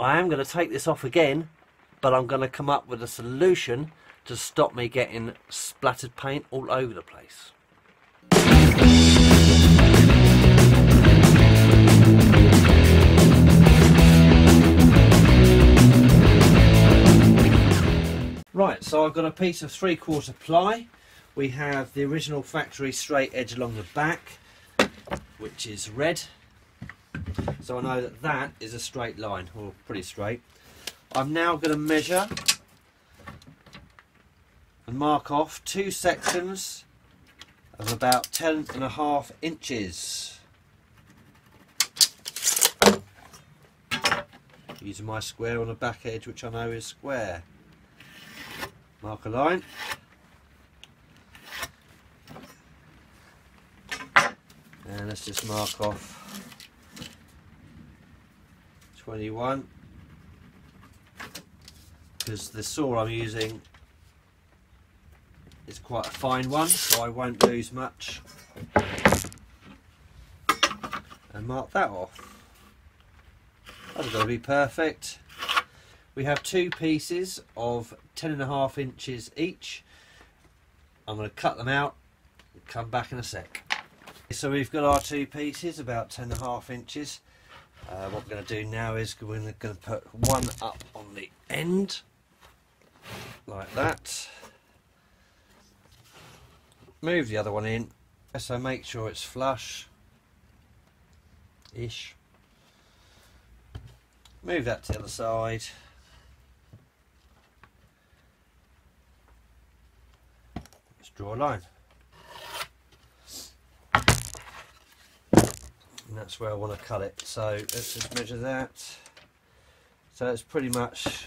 I am going to take this off again, but I'm going to come up with a solution to stop me getting splattered paint all over the place. Right, so I've got a piece of 3/4 ply. We have the original factory straight edge along the back, which is red. So I know that that is a straight line, or pretty straight. I'm now going to measure and mark off 2 sections of about 10.5 inches. Using my square on the back edge, which I know is square. Mark a line. And let's just mark off 21, because the saw I'm using is quite a fine one, so I won't lose much. And mark that off. That's got to be perfect. We have 2 pieces of 10.5 inches each. I'm going to cut them out and come back in a sec. So we've got our 2 pieces about 10.5 inches. What we're going to do now is we're going to put one up on the end like that. Move the other one in, so make sure it's flush ish. Move that to the other side. Let's draw a line. And that's where I want to cut it, so let's just measure that. So it's pretty much,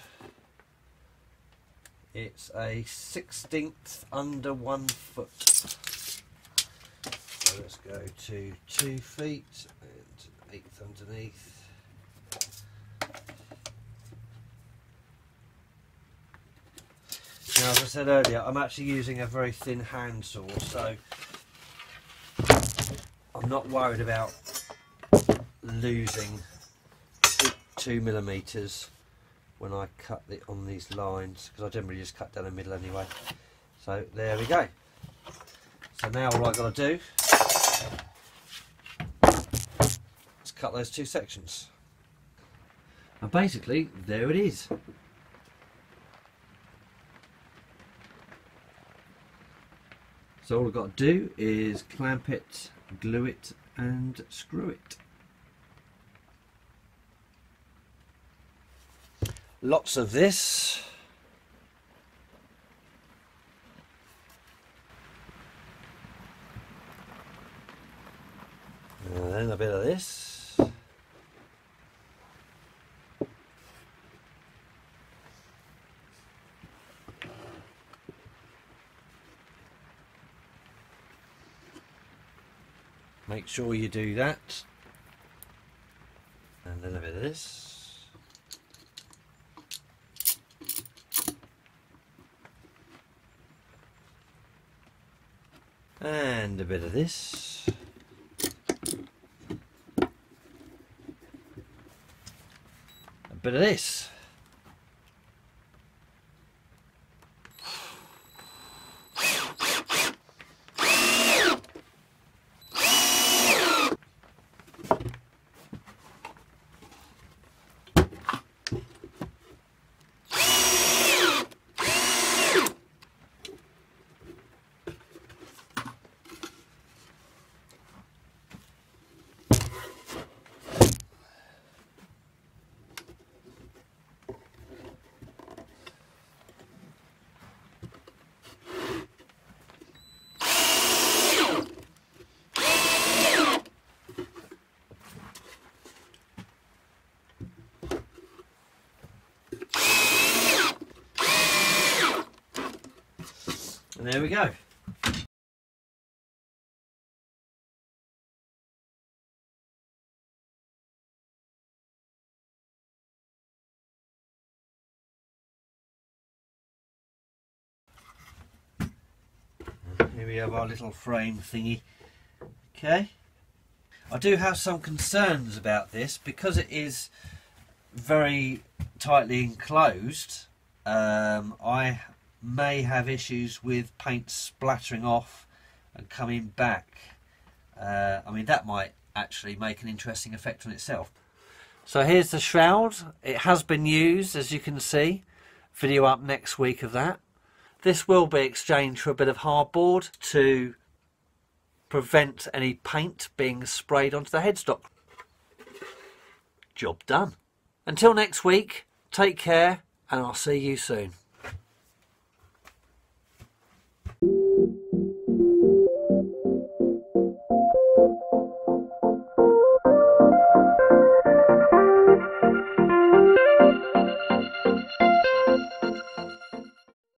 it's a 1/16 under 1 foot. So let's go to 2 feet and 1/8 underneath. Now, as I said earlier, I'm actually using a very thin hand saw, so I'm not worried about losing 2 millimeters when I cut it on these lines, because I generally just cut down the middle anyway. So there we go. So now all I've got to do is cut those 2 sections, and basically there it is. So all I've got to do is clamp it, glue it and screw it. Lots of this. And then a bit of this. Make sure you do that. And then a bit of this. And a bit of this. A bit of this. And there we go. Here we have our little frame thingy. Okay. I do have some concerns about this because it is very tightly enclosed, I may have issues with paint splattering off and coming back. I mean, that might actually make an interesting effect on itself. So here's the shroud. It has been used, as you can see. Video up next week of that. This will be exchanged for a bit of hardboard to prevent any paint being sprayed onto the headstock. Job done. Until next week, take care, and I'll see you soon.